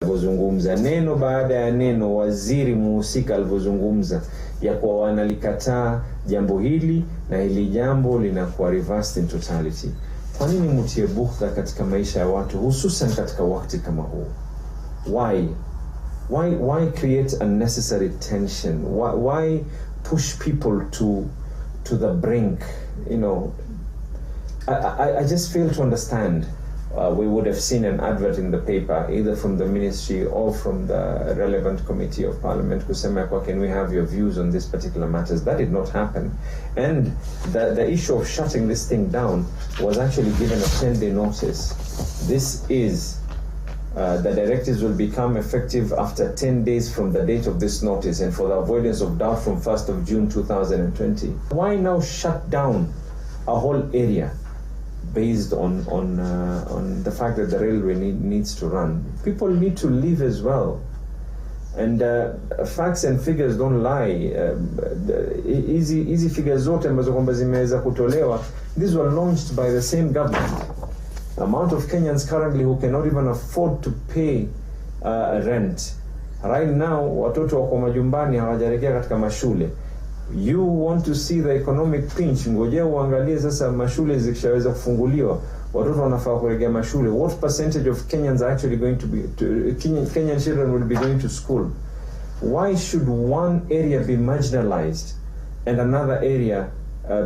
Alivyozungumza neno baada ya neno, waziri muhusika alivyozungumza ya kuwa wanalikataa jambo hili na hili jambo linakuwa reversed in totality. Kwa nini mtie bughudha katika maisha ya watu, hususan katika wakati kama huu? Why create unnecessary tension? Why push people to the brink? You know, I just fail to understand. We would have seen an advert in the paper, either from the ministry or from the relevant committee of parliament, kusema kwa, can we have your views on this particular matters? That did not happen. And the issue of shutting this thing down was actually given a 10-day notice. This is, the directives will become effective after 10 days from the date of this notice, and for the avoidance of doubt, from 1st of June 2020. Why now shut down a whole area based on the fact that the railway needs to run? People need to live as well, and facts and figures don't lie. Easy figures zote ambazo kwamba zimeweza kutolewa, these were launched by the same government. The amount of Kenyans currently who cannot even afford to pay rent right now, watoto wako majumbani hawajaelekea katika mashule. You want to see the economic pinch, ngojea uangalie sasa mashule zikishaweza kufunguliwa, watoto wanafaa kurejea mashule. What percentage of Kenyans are actually going to be Kenyan children will be going to school? Why should one area be marginalized and another area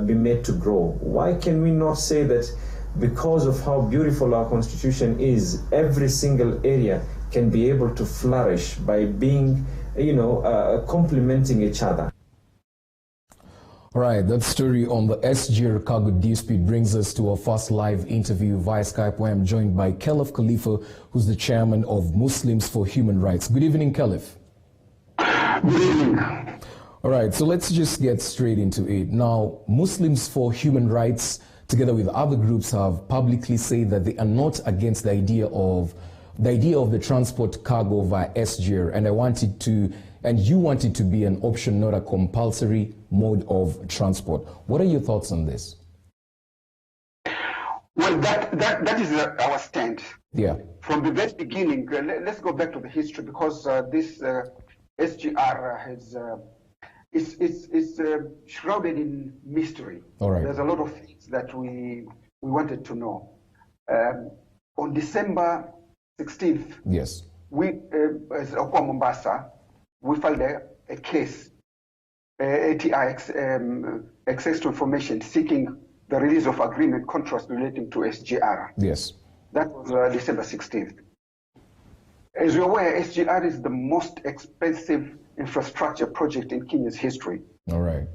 be made to grow? Why can we not say that because of how beautiful our constitution is, every single area can be able to flourish by being, complementing each other? All right, that story on the SGR cargo dispute brings us to our first live interview via Skype, where I'm joined by Khelef Khalifa, who's the chairman of Muslims for Human Rights. Good evening, Khelef. Good evening. All right, so let's just get straight into it. Now, Muslims for Human Rights, together with other groups, have publicly said that they are not against the idea of the transport cargo via SGR, and you want it to be an option, not a compulsory mode of transport. What are your thoughts on this? Well, that is our stand. Yeah. From the very beginning, let's go back to the history, because this SGR is shrouded in mystery. All right. There's a lot of things that we wanted to know. On December 16th, yes, we, as Okwa Mombasa, we filed a case, ATI, access to information, seeking the release of agreement contracts relating to SGR. Yes. That was December 16th. As you're aware, SGR is the most expensive infrastructure project in Kenya's history. All right.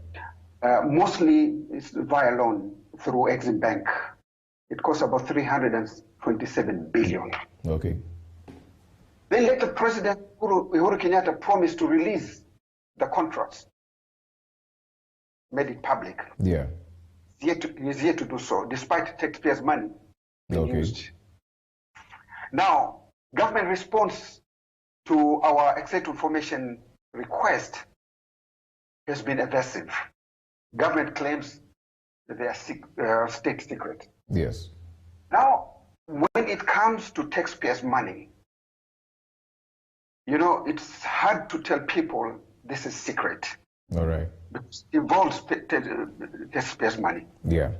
Mostly it's via loan through Exim Bank. It costs about 327 billion. Okay. Then later, President Uhuru Kenyatta promised to release the contracts, made it public. Yeah. He's yet to do so, despite taxpayers' money being used. Now, government response to our access to information request has been evasive. Government claims that they are state secret. Yes. Now, when it comes to taxpayers' money, it's hard to tell people this is secret. All right. Because it involves taxpayers' money. Yeah.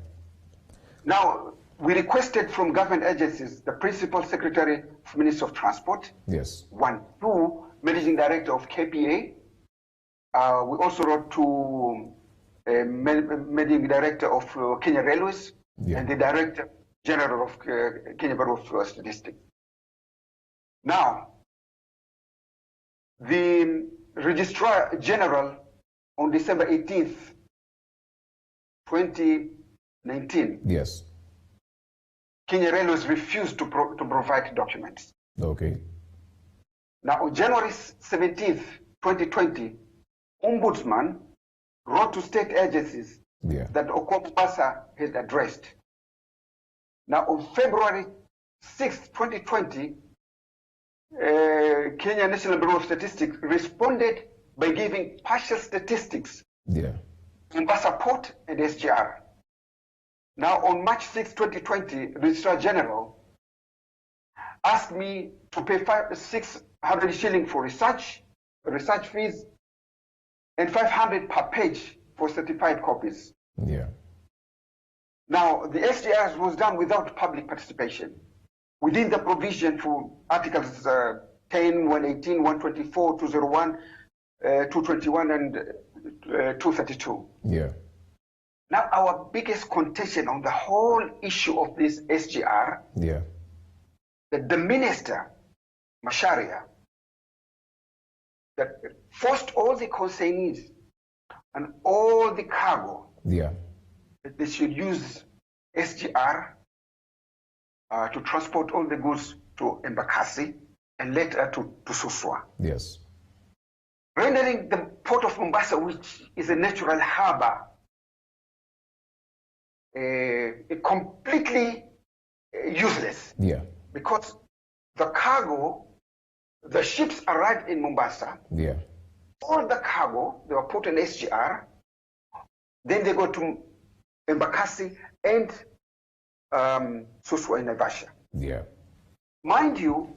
Now, we requested from government agencies, the Principal Secretary of Ministry of Transport. Yes. 1, 2, Managing Director of KPA. We also wrote to Managing Director of Kenya Railways, yeah, and the Director General of Kenya Bureau of Statistics. Now, the Registrar General on December 18th, 2019, yes, Kenya Railways refused to provide documents. Okay. Now, on January 17th, 2020, Ombudsman wrote to state agencies, yeah, that Okwa Mombasa had addressed. Now, on February 6th, 2020, Kenya National Bureau of Statistics responded by giving partial statistics, yeah, Mombasa Port and SGR. Now, on March 6, 2020, Registrar General asked me to pay 600 shilling for research fees, and 500 per page for certified copies. Yeah. Now, the SGRs was done without public participation within the provision for Articles 10, 118, 124, 201, 221, and 232. Yeah. Now, our biggest contention on the whole issue of this SGR, yeah, that the minister, Macharia, that forced all the consignees and all the cargo, yeah, that they should use SGR to transport all the goods to Embakasi and later to Suswa. Yes. Rendering the port of Mombasa, which is a natural harbor, completely useless. Yeah. Because the cargo, the ships arrived in Mombasa. Yeah. All the cargo, they were put in SGR. Then they go to Embakasi and Suswa in Naivasha. Yeah. Mind you,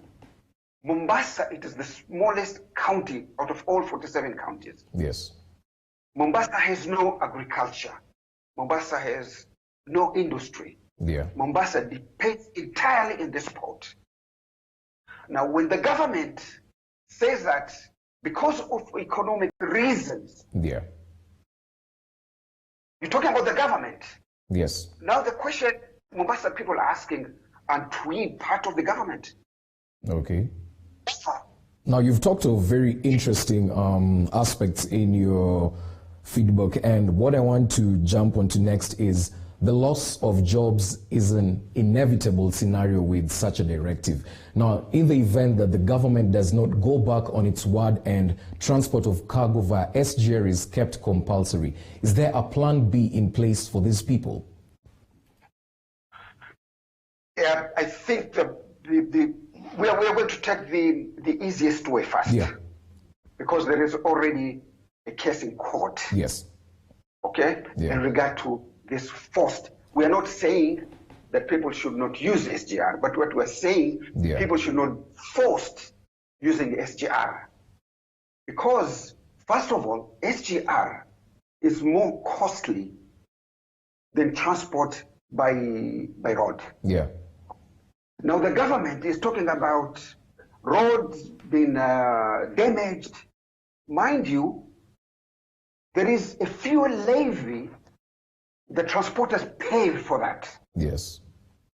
Mombasa, it is the smallest county out of all 47 counties. Yes. Mombasa has no agriculture. Mombasa has no industry. Yeah. Mombasa depends entirely on this port. Now, when the government says that because of economic reasons, yeah, you're talking about the government. Yes. Now the question Mombasa people are asking, aren't we part of the government? Okay. Now, you've talked of very interesting aspects in your feedback, and what I want to jump onto next is the loss of jobs is an inevitable scenario with such a directive. Now, in the event that the government does not go back on its word and transport of cargo via SGR is kept compulsory, is there a plan B in place for these people? Yeah, I think we are going to take the easiest way first. Yeah. Because there is already a case in court. Yes. Okay? Yeah. In regard to this forced. We are not saying that people should not use SGR, but what we're saying, yeah, people should not forced using SGR. Because, first of all, SGR is more costly than transport by road. Yeah. Now the government is talking about roads being damaged. Mind you, there is a fuel levy. The transporters pay for that. Yes.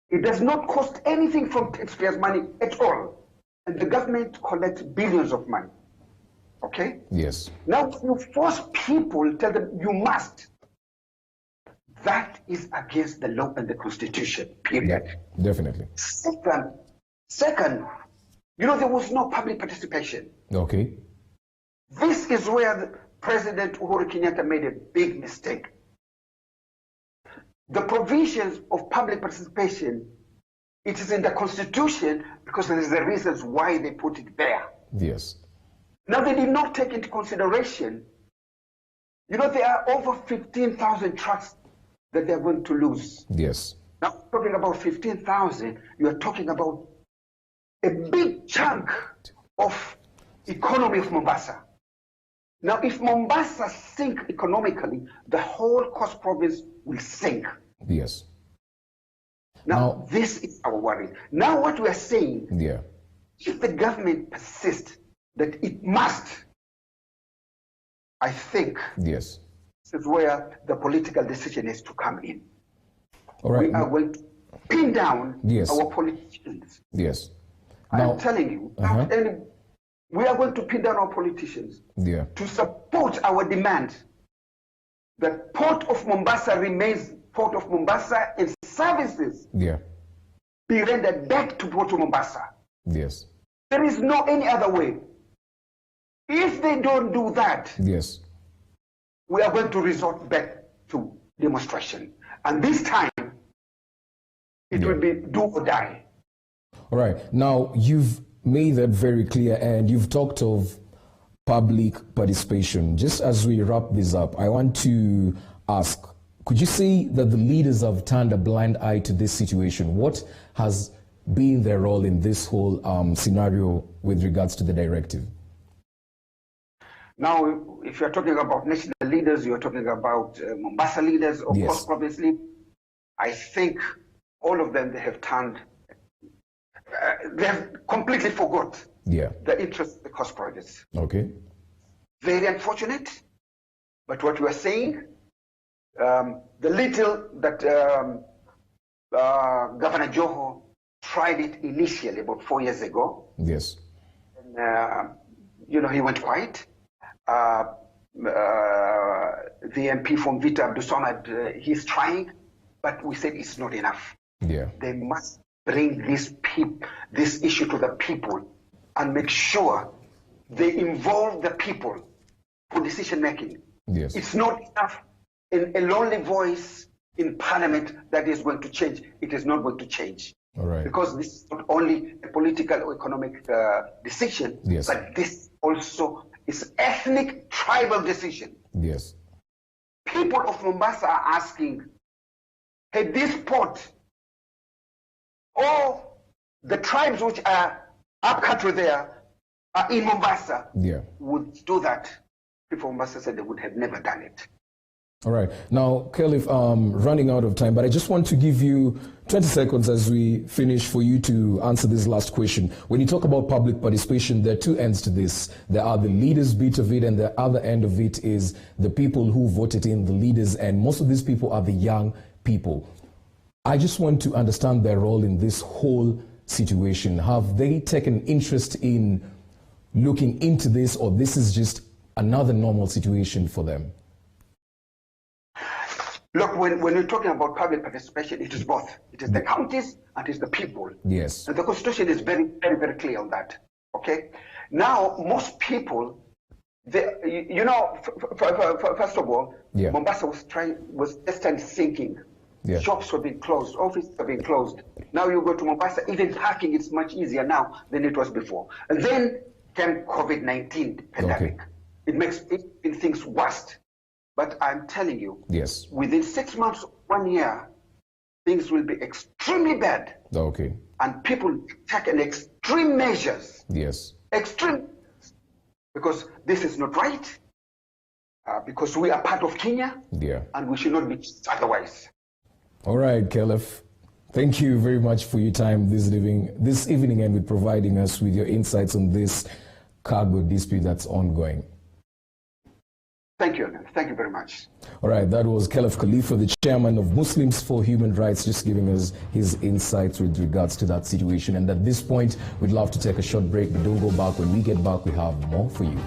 It does not cost anything from taxpayers' money at all. And the government collects billions of money. Okay? Yes. Now, if you force people, tell them you must, that is against the law and the Constitution, period. Yeah, definitely. Second, you know, there was no public participation. Okay. This is where President Uhuru Kenyatta made a big mistake. The provisions of public participation, it is in the Constitution because there is the reasons why they put it there. Yes. Now, they did not take into consideration, you know, there are over 15,000 trucks that they're going to lose. Yes. Now, talking about 15,000, you're talking about a big chunk of economy of Mombasa. Now, if Mombasa sink economically, the whole Coast Province will sink. Yes. Now, this is our worry. Now, what we are saying, yeah, if the government persists that it must, I think, yes, this is where the political decision is to come in. All right. We are going to pin down yes, our politicians. Yes. Now, I'm telling you, we are going to pin down our politicians yeah, to support our demand that Port of Mombasa remains Port of Mombasa and services yeah, be rendered back to Port of Mombasa. Yes. There is no any other way. If they don't do that, yes, we are going to resort back to demonstration. And this time, it will be do or die. All right. Now, you've made that very clear, and you've talked of public participation. Just as we wrap this up, I want to ask, could you say that the leaders have turned a blind eye to this situation? What has being their role in this whole scenario with regards to the directive? Now, if you're talking about national leaders, you're talking about Mombasa leaders, or Coast Province leaders, I think all of them, they have turned, they have completely forgot the interest of the Coast Province. Okay. Very unfortunate. But what we are saying, the little that Governor Joho tried it initially about 4 years ago. Yes. And, you know, he went quiet. The MP from Vita, Abdul Samad, he's trying, but we said it's not enough. Yeah. They must bring this issue to the people and make sure they involve the people for decision making. Yes. It's not enough in a lonely voice in Parliament that is going to change. It is not going to change. All right. Because this is not only a political or economic decision, but this also is ethnic, tribal decision. Yes. People of Mombasa are asking, hey, this port, all the tribes which are up country there, are in Mombasa, would do that. People of Mombasa said they would have never done it. All right. Now, Khelef, running out of time, but I just want to give you 20 seconds as we finish for you to answer this last question. When you talk about public participation, there are two ends to this. There are the leaders' bit of it, and the other end of it is the people who voted in the leaders, and most of these people are the young people. I just want to understand their role in this whole situation. Have they taken interest in looking into this, or this is just another normal situation for them? Look, when we're talking about public participation, it is both. It is the counties and it is the people. Yes. And the Constitution is very, very, very clear on that. Okay? Now, most people, you know, first of all, Mombasa was just thinking. Shops were being closed, offices are being closed. Now you go to Mombasa, even parking is much easier now than it was before. And then came COVID-19 pandemic. It makes things worse. But I'm telling you, within 6 months, 1 year, things will be extremely bad. Okay. And people take an extreme measures. Yes. Extreme. Because this is not right. Because we are part of Kenya. Yeah. And we should not be otherwise. All right, Khelef. Thank you very much for your time this evening and with providing us with your insights on this cargo dispute that's ongoing. Thank you. Thank you very much. All right, that was Khelef Khalifa, the chairman of Muslims for Human Rights, just giving us his insights with regards to that situation. And at this point, we'd love to take a short break, but don't go back. When we get back, we have more for you.